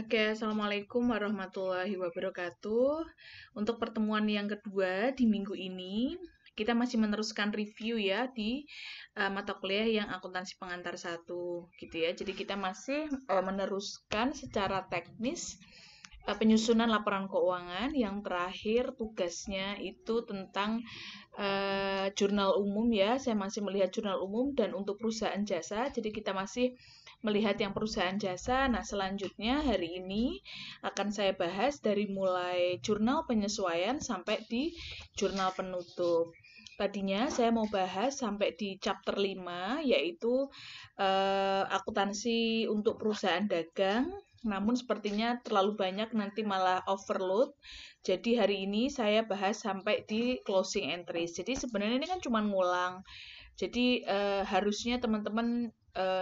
Oke, Assalamualaikum warahmatullahi wabarakatuh. Untuk pertemuan yang kedua di minggu ini, kita masih meneruskan review ya di mata kuliah yang akuntansi pengantar 1 gitu ya. Jadi kita masih meneruskan secara teknis penyusunan laporan keuangan. Yang terakhir tugasnya itu tentang jurnal umum ya. Saya masih melihat jurnal umum dan untuk perusahaan jasa. Jadi kita masih melihat yang perusahaan jasa. Nah, selanjutnya hari ini akan saya bahas dari mulai jurnal penyesuaian sampai di jurnal penutup. Tadinya saya mau bahas sampai di chapter 5, yaitu akuntansi untuk perusahaan dagang. Namun sepertinya terlalu banyak nanti malah overload. Jadi hari ini saya bahas sampai di closing entries. Jadi sebenarnya ini kan cuma ngulang. Jadi harusnya teman-teman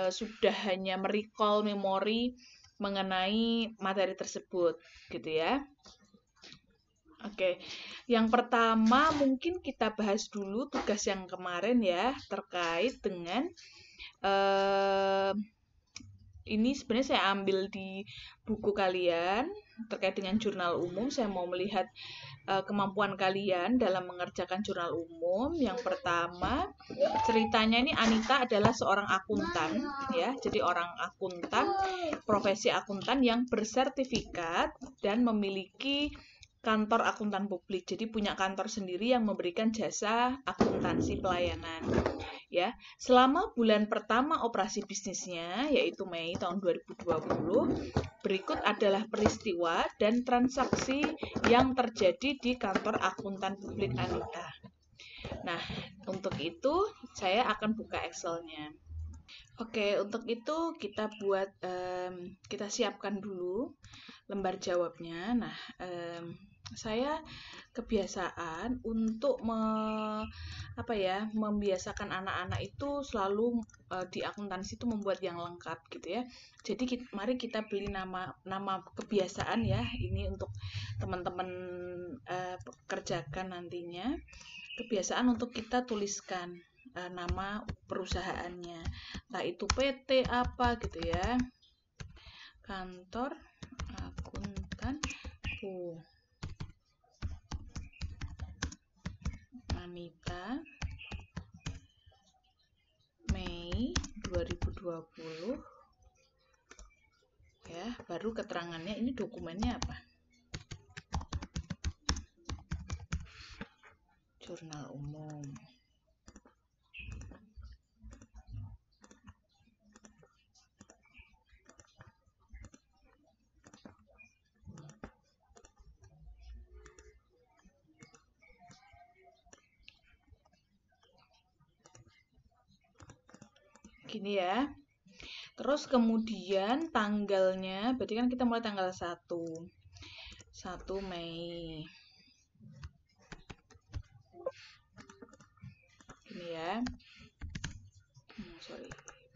sudah hanya merecall memori mengenai materi tersebut, gitu ya. Oke, yang pertama mungkin kita bahas dulu tugas yang kemarin ya, terkait dengan ini sebenarnya saya ambil di buku kalian terkait dengan jurnal umum. Saya mau melihat kemampuan kalian dalam mengerjakan jurnal umum. Yang pertama, ceritanya ini Anita adalah seorang akuntan ya. Jadi orang akuntan, profesi akuntan yang bersertifikat dan memiliki kantor akuntan publik. Jadi punya kantor sendiri yang memberikan jasa akuntansi pelayanan. Ya, selama bulan pertama operasi bisnisnya yaitu Mei tahun 2020, berikut adalah peristiwa dan transaksi yang terjadi di kantor akuntan publik Anita. Nah, untuk itu saya akan buka Excel-nya. Oke, untuk itu kita siapkan dulu lembar jawabnya. Nah, saya kebiasaan untuk membiasakan anak-anak itu selalu di akuntansi itu membuat yang lengkap gitu ya. Jadi mari kita beli nama kebiasaan ya. Ini untuk teman-teman kerjakan nantinya. Kebiasaan untuk kita tuliskan nama perusahaannya. Nah, itu PT apa gitu ya. Kantor akuntan Anita Mei 2020 ya, baru keterangannya ini dokumennya apa? Jurnal umum. Gini ya. Terus kemudian tanggalnya, berarti kan kita mulai tanggal 1 Mei. Gini ya.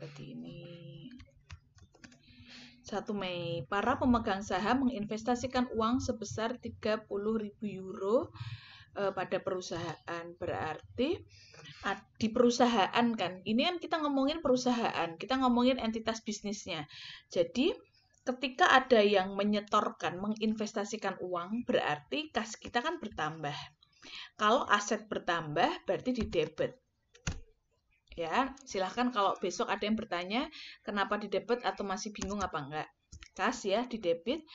Berarti ini 1 Mei. Para pemegang saham menginvestasikan uang sebesar 30.000 euro pada perusahaan. Berarti di perusahaan kan, ini kan kita ngomongin perusahaan, kita ngomongin entitas bisnisnya. Jadi ketika ada yang menyetorkan, menginvestasikan uang, berarti kas kita kan bertambah. Kalau aset bertambah, berarti di debit. Ya, silahkan kalau besok ada yang bertanya kenapa di debit atau masih bingung apa enggak. Kas ya, di debit.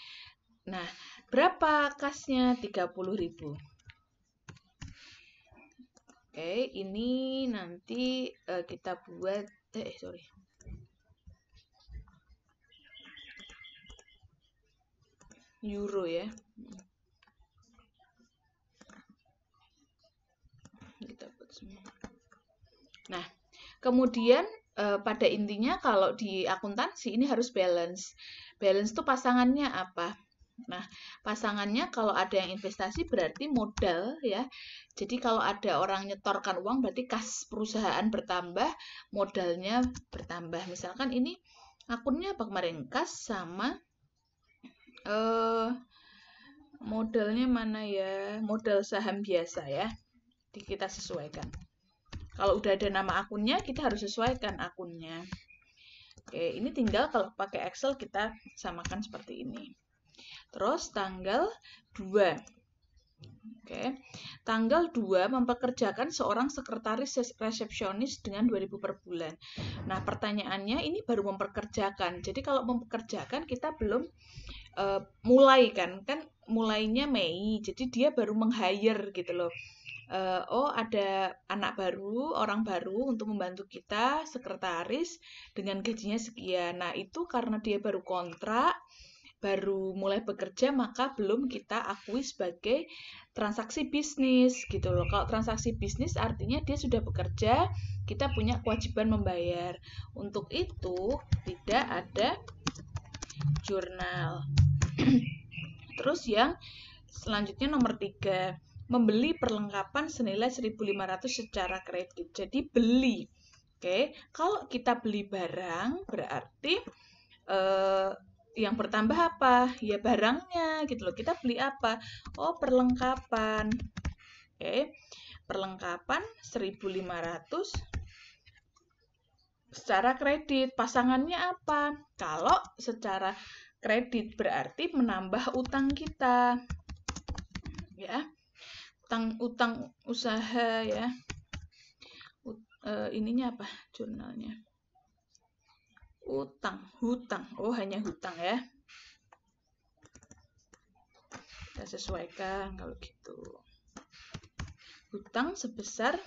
Nah, berapa kasnya? 30.000. Oke, ini nanti kita buat euro ya. Kita buat semua. Nah, kemudian pada intinya kalau di akuntansi ini harus balance. Balance itu pasangannya apa? Nah, pasangannya kalau ada yang investasi berarti modal ya. Jadi kalau ada orang nyetorkan uang berarti kas perusahaan bertambah, modalnya bertambah. Misalkan ini akunnya apa kemarin? Kas sama modalnya mana ya? Modal saham biasa ya. Kita sesuaikan. Kalau udah ada nama akunnya, kita harus sesuaikan akunnya. Oke, ini tinggal kalau pakai Excel kita samakan seperti ini. Terus tanggal 2. Oke. Tanggal 2 mempekerjakan seorang sekretaris resepsionis dengan 2.000 per bulan. Nah, pertanyaannya ini baru mempekerjakan. Jadi kalau mempekerjakan kita belum mulai kan mulainya Mei. Jadi dia baru meng-hire gitu loh. Oh, ada anak baru, orang baru untuk membantu kita, sekretaris dengan gajinya sekian. Nah, itu karena dia baru kontrak, baru mulai bekerja, maka belum kita akui sebagai transaksi bisnis gitu loh. Kalau transaksi bisnis artinya dia sudah bekerja, kita punya kewajiban membayar. Untuk itu tidak ada jurnal. Terus yang selanjutnya nomor 3, membeli perlengkapan senilai 1.500 secara kredit. Jadi beli. Oke, kalau kita beli barang berarti yang bertambah apa? Ya barangnya gitu loh. Kita beli apa? Oh, perlengkapan. Oke. Perlengkapan 1.500 secara kredit. Pasangannya apa? Kalau secara kredit berarti menambah utang kita. Ya. Utang usaha ya. Ininya apa? Jurnalnya. Hutang. Oh, hanya hutang ya. Kita sesuaikan kalau gitu. Hutang sebesar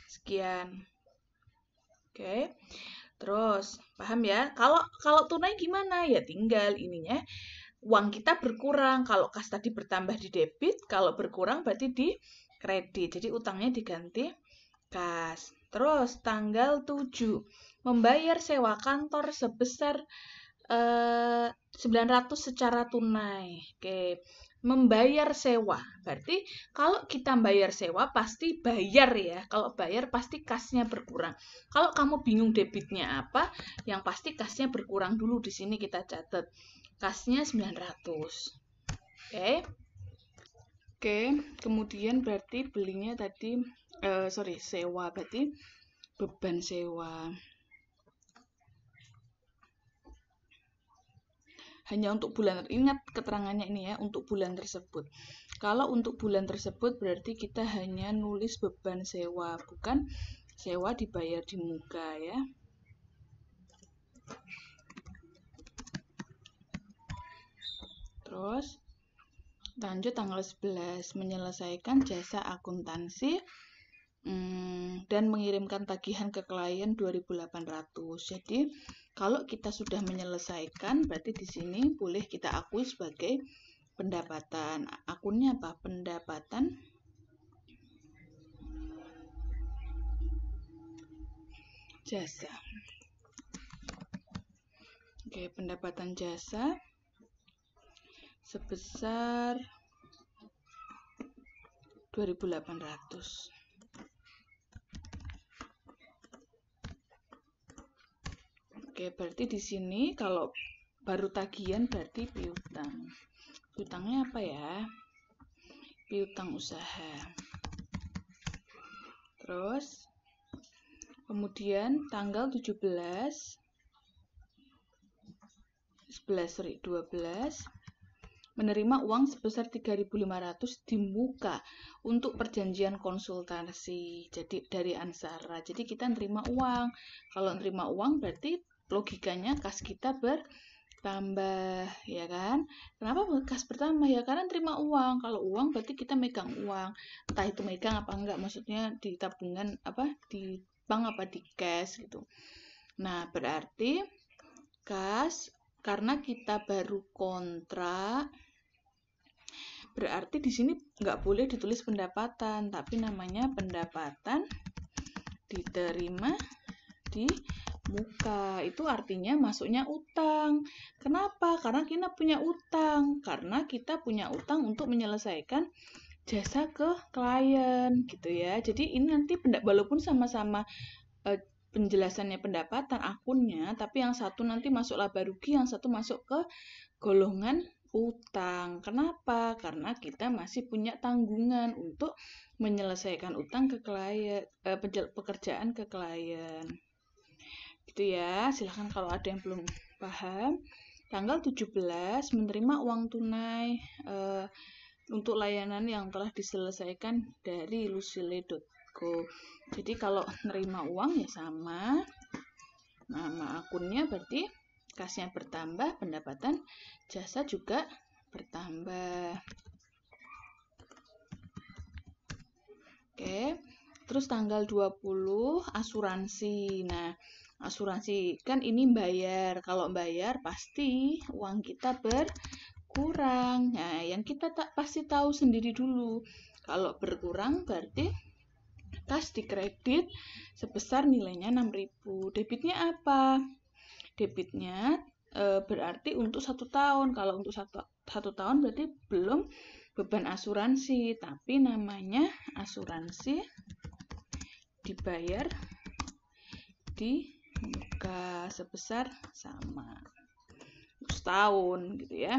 sekian. Oke. Terus, paham ya? Kalau tunai gimana? Ya tinggal ininya uang kita berkurang. Kalau kas tadi bertambah di debit, kalau berkurang berarti di kredit. Jadi utangnya diganti kas. Terus tanggal 7 membayar sewa kantor sebesar 900 secara tunai. Oke, membayar sewa. Berarti kalau kita bayar sewa pasti bayar ya. Kalau bayar pasti kasnya berkurang. Kalau kamu bingung debitnya apa, yang pasti kasnya berkurang dulu di sini kita catat. Kasnya 900. Oke. Oke, kemudian berarti belinya tadi sewa berarti beban sewa. Hanya untuk bulan, ingat keterangannya ini ya, untuk bulan tersebut. Kalau untuk bulan tersebut berarti kita hanya nulis beban sewa, bukan sewa dibayar di muka ya. Terus lanjut tanggal 11, menyelesaikan jasa akuntansi dan mengirimkan tagihan ke klien 2.800. Jadi kalau kita sudah menyelesaikan, berarti di sini boleh kita akui sebagai pendapatan. Akunnya apa? Pendapatan jasa. Oke, pendapatan jasa sebesar 2.800. Oke, berarti di sini kalau baru tagihan berarti piutang. Piutangnya apa ya? Piutang usaha. Terus kemudian tanggal 12 menerima uang sebesar 3.500 di muka untuk perjanjian konsultasi. Jadi dari Ansara. Jadi kita nerima uang. Kalau nerima uang berarti logikanya kas kita bertambah, ya kan? Kenapa kas bertambah? Ya karena terima uang. Kalau uang berarti kita megang uang. Entah itu megang apa enggak, maksudnya di tabungan apa, di bank apa di cash gitu. Nah, berarti kas karena kita baru kontrak, berarti di sini nggak boleh ditulis pendapatan, tapi namanya pendapatan diterima di muka. Itu artinya masuknya utang. Kenapa? Karena kita punya utang. Karena kita punya utang untuk menyelesaikan jasa ke klien, gitu ya. Jadi ini nanti walaupun sama-sama penjelasannya pendapatan akunnya, tapi yang satu nanti masuk laba rugi, yang satu masuk ke golongan utang. Kenapa? Karena kita masih punya tanggungan untuk menyelesaikan utang ke klien, pekerjaan ke klien. Gitu ya, silahkan kalau ada yang belum paham. Tanggal 17 menerima uang tunai untuk layanan yang telah diselesaikan dari lucile.co. Jadi kalau nerima uang ya sama, nama akunnya berarti kasnya bertambah, pendapatan jasa juga bertambah. Oke, terus tanggal 20 asuransi. Nah, asuransi kan ini bayar. Kalau bayar pasti uang kita berkurang. Nah, yang kita tak pasti tahu sendiri dulu. Kalau berkurang berarti kas dikredit sebesar nilainya 6.000. Debitnya apa? Debitnya berarti untuk 1 tahun. Kalau untuk satu tahun berarti belum beban asuransi, tapi namanya asuransi dibayar di muka sebesar sama setahun gitu ya.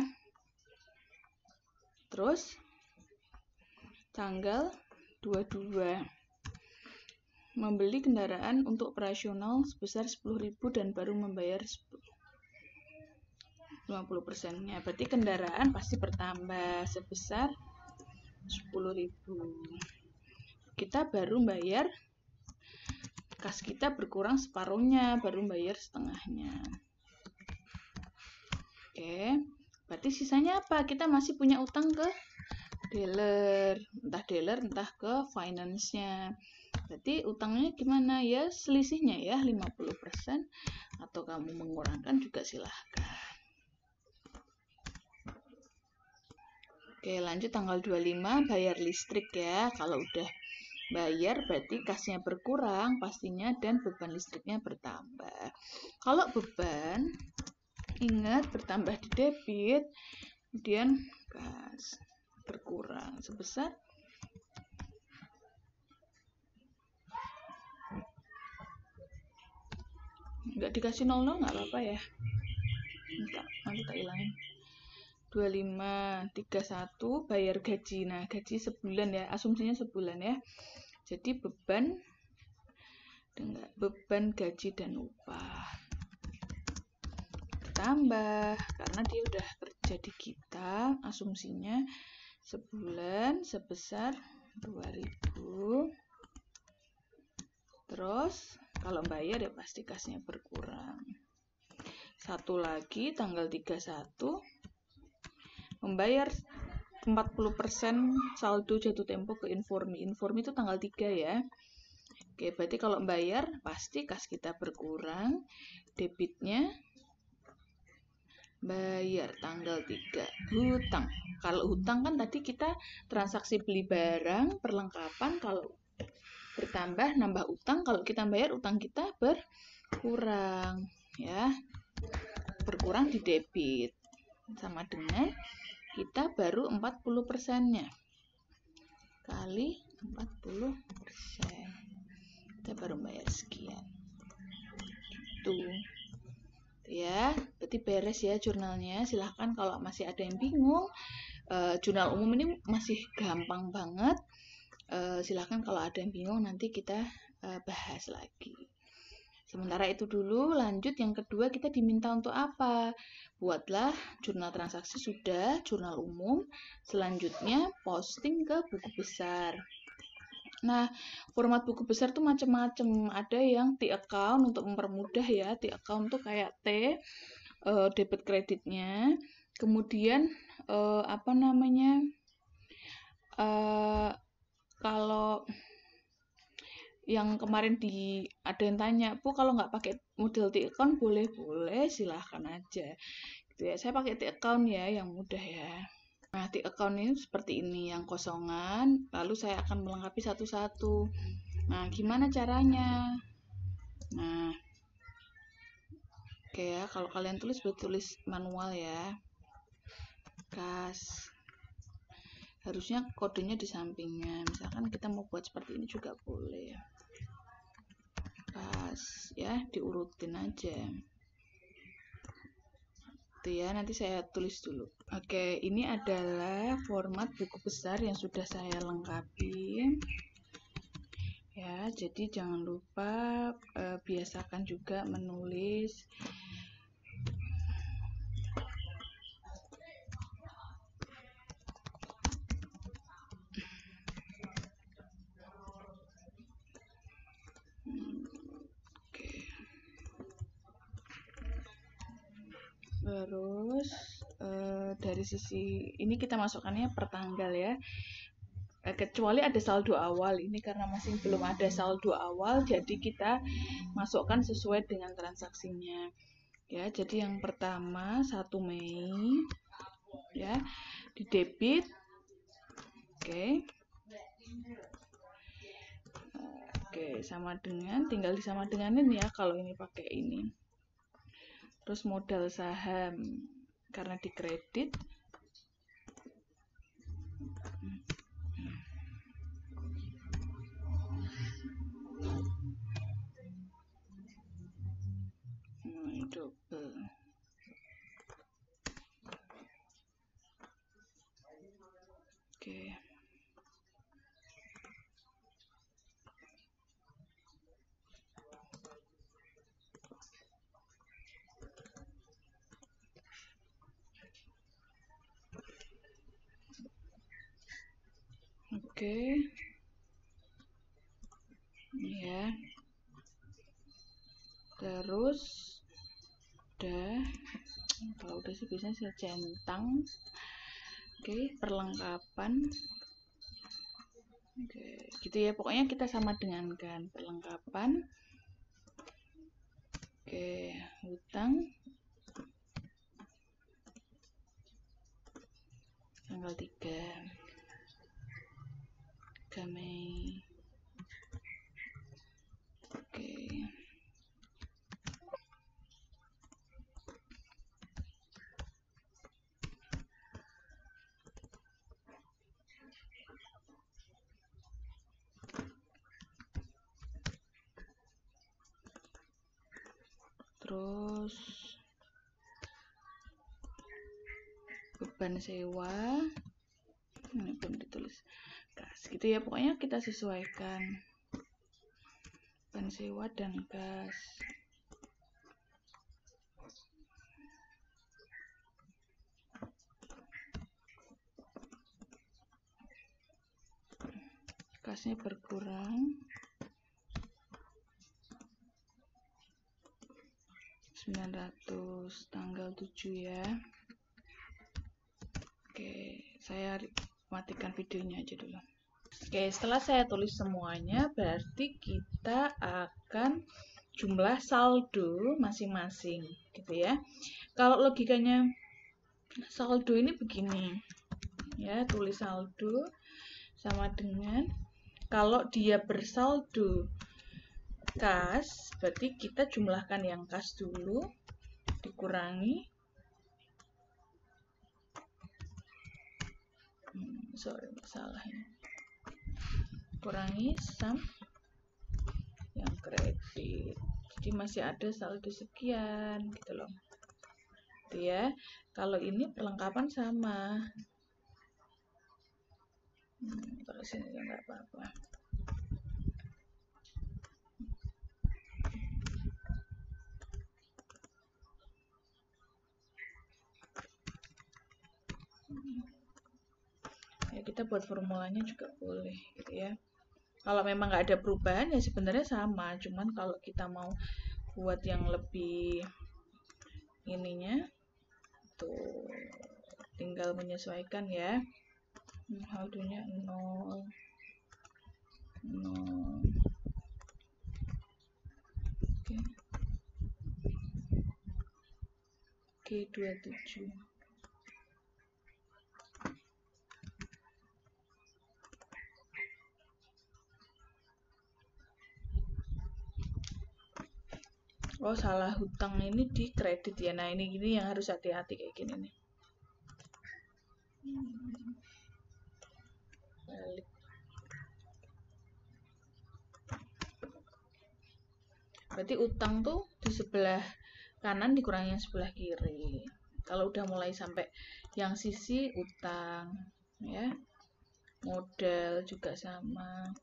Terus tanggal 22 membeli kendaraan untuk operasional sebesar 10.000 dan baru membayar 50%-nya. Berarti kendaraan pasti bertambah sebesar 10.000. Kita baru bayar, kas kita berkurang separuhnya, baru bayar setengahnya. Oke, berarti sisanya apa? Kita masih punya utang ke dealer, entah ke finance-nya. Berarti utangnya gimana ya? Selisihnya ya 50%, atau kamu mengurangkan juga silahkan. Oke, lanjut tanggal 25 bayar listrik ya. Kalau udah bayar berarti kasnya berkurang pastinya dan beban listriknya bertambah. Kalau beban, ingat bertambah di debit, kemudian kas berkurang sebesar nggak dikasih 00 nggak apa-apa ya, nanti tak hilangin. 25, 31 bayar gaji. Nah, gaji sebulan ya, asumsinya sebulan ya. Jadi beban gaji dan upah tambah karena dia udah kerja di kita, asumsinya sebulan sebesar 2.000. Terus kalau bayar ya pasti kasnya berkurang. Satu lagi tanggal 31 membayar 40% saldo jatuh tempo ke Informi. Informi itu tanggal 3 ya. Oke, berarti kalau bayar pasti kas kita berkurang. Debitnya bayar tanggal 3. Hutang. Kalau hutang kan tadi kita transaksi beli barang, perlengkapan. Kalau bertambah nambah utang, kalau kita bayar utang kita berkurang ya. Berkurang di debit. Sama dengan kita baru 40%-nya kali 40%, kita baru bayar sekian gitu ya. Berarti beres ya jurnalnya. Silahkan kalau masih ada yang bingung, jurnal umum ini masih gampang banget. Silahkan kalau ada yang bingung nanti kita bahas lagi. Sementara itu dulu, lanjut yang kedua kita diminta untuk apa? Buatlah jurnal transaksi sudah, jurnal umum. Selanjutnya posting ke buku besar. Nah, format buku besar tuh macam-macam. Ada yang T-account untuk mempermudah ya. T-account tuh kayak T, debit kreditnya. Kemudian kalau yang kemarin ada yang tanya, Bu kalau nggak pakai model T-account boleh silahkan aja gitu ya. Saya pakai T-account ya yang mudah ya. Nah, T-account ini seperti ini, yang kosongan, lalu saya akan melengkapi satu-satu. Nah, gimana caranya? Nah, oke ya, kalau kalian tulis manual ya. Kas harusnya kodenya di sampingnya. Misalkan kita mau buat seperti ini juga boleh. Kas ya, diurutin aja. Itu ya, nanti saya tulis dulu. Oke, ini adalah format buku besar yang sudah saya lengkapi. Ya, Jadi jangan lupa biasakan juga menulis terus dari sisi ini kita masukkannya per tanggal ya, kecuali ada saldo awal. Ini karena masih belum ada saldo awal, jadi kita masukkan sesuai dengan transaksinya ya. Jadi yang pertama 1 Mei ya, di debit. Oke, sama dengan, tinggal disama denganin ya kalau ini pakai ini. Terus modal saham karena dikredit, double. Oke. Oke. Ya. Terus kalau udah sih biasanya saya centang. Oke, perlengkapan. Oke, gitu ya. Pokoknya kita sama dengankan perlengkapan. Oke, hutang tanggal 3 Mei. Oke. Terus beban sewa ini belum ditulis gas gitu ya, pokoknya kita sesuaikan beban sewa dan gas. Gasnya berkurang 900 tanggal 7 ya. Oke, saya matikan videonya aja dulu. Oke, setelah saya tulis semuanya, berarti kita akan jumlah saldo masing-masing gitu ya. Kalau logikanya saldo ini begini ya, tulis saldo sama dengan kalau dia bersaldo kas, berarti kita jumlahkan yang kas dulu dikurangi salah ini, kurangi sum yang kredit. Jadi masih ada saldo sekian gitu loh. Gitu ya. Kalau ini perlengkapan sama. Kalau sini ya nggak apa-apa. Ya, kita buat formulanya juga boleh gitu ya. Kalau memang nggak ada perubahan ya sebenarnya sama, cuman kalau kita mau buat yang lebih ininya tuh tinggal menyesuaikan ya. Saldonya 0 0. Oke, 27. Oh, salah, hutang ini di kredit ya. Nah, ini yang harus hati-hati kayak gini nih. Balik. Berarti utang tuh di sebelah kanan dikurangi yang sebelah kiri. Kalau udah mulai sampai yang sisi utang ya. Modal juga sama.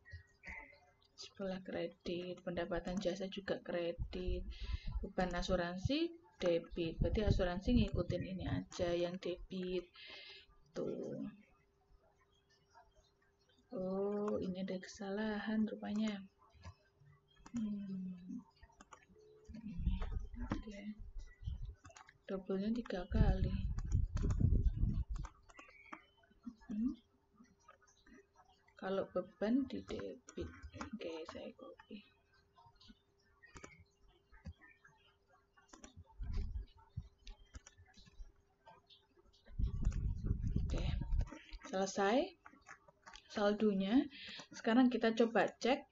sebelah kredit, pendapatan jasa juga kredit, beban asuransi debit, berarti asuransi ngikutin ini aja yang debit tuh. Oh, ini ada kesalahan rupanya. Oke. Double-nya 3 kali. Kalau beban di debit. Oke, saya copy. Oke. Selesai saldonya. Sekarang kita coba cek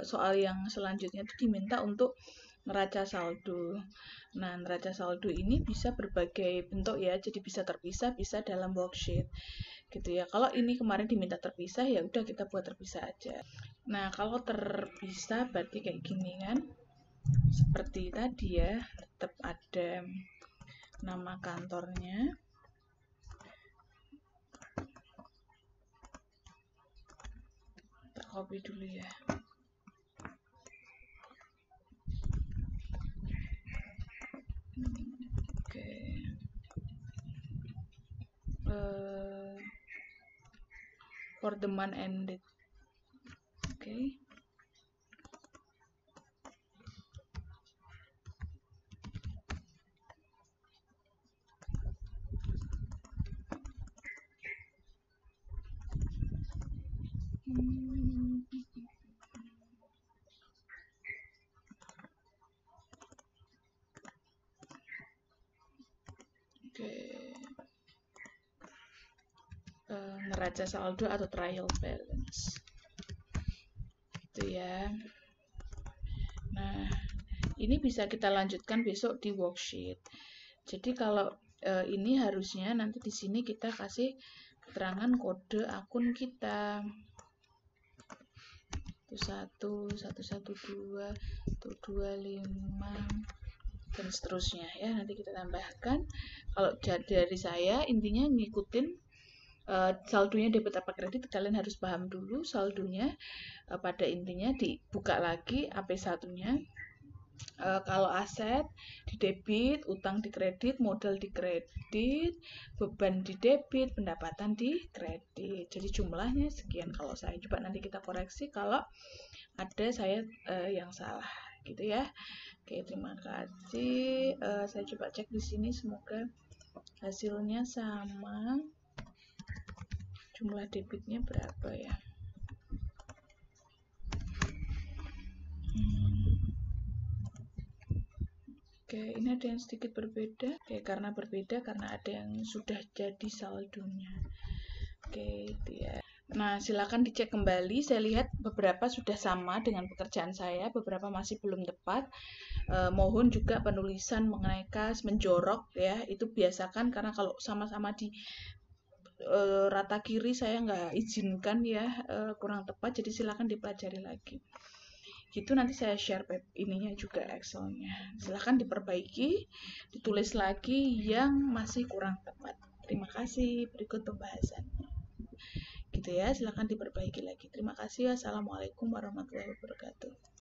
soal yang selanjutnya itu diminta untuk neraca saldo. Nah, neraca saldo ini bisa berbagai bentuk ya, jadi bisa terpisah, bisa dalam worksheet gitu ya. Kalau ini kemarin diminta terpisah, ya udah kita buat terpisah aja. Nah, kalau terpisah berarti kayak gini kan, seperti tadi ya, tetap ada nama kantornya, kita copy dulu ya. Oke. For the month ended. Oke. Oke. Neraca saldo atau trial balance. Itu ya. Nah, ini bisa kita lanjutkan besok di worksheet. Jadi kalau ini harusnya nanti di sini kita kasih keterangan kode akun kita. 1, 112, 125 dan seterusnya ya. Nanti kita tambahkan. Kalau dari saya intinya ngikutin saldonya debit apa kredit, kalian harus paham dulu saldonya. Pada intinya dibuka lagi AP1-nya. Kalau aset di debit, utang di kredit, modal di kredit, beban di debit, pendapatan di kredit. Jadi jumlahnya sekian kalau saya. Coba nanti kita koreksi kalau ada saya yang salah gitu ya. Oke, terima kasih. Saya coba cek di sini, semoga hasilnya sama. Jumlah debitnya berapa ya? Oke, ini ada yang sedikit berbeda. Oke, karena berbeda karena ada yang sudah jadi saldonya. Oke, itu ya. Nah, silakan dicek kembali. Saya lihat beberapa sudah sama dengan pekerjaan saya, beberapa masih belum tepat. Mohon juga penulisan mengenai kas, menjorok ya, itu biasakan karena kalau sama-sama di rata kiri saya nggak izinkan ya, kurang tepat. Jadi silakan dipelajari lagi. Gitu nanti saya share ininya juga Excelnya. Silahkan diperbaiki, ditulis lagi yang masih kurang tepat. Terima kasih. Berikut pembahasannya. Gitu ya, silahkan diperbaiki lagi. Terima kasih. Wassalamualaikum warahmatullahi wabarakatuh.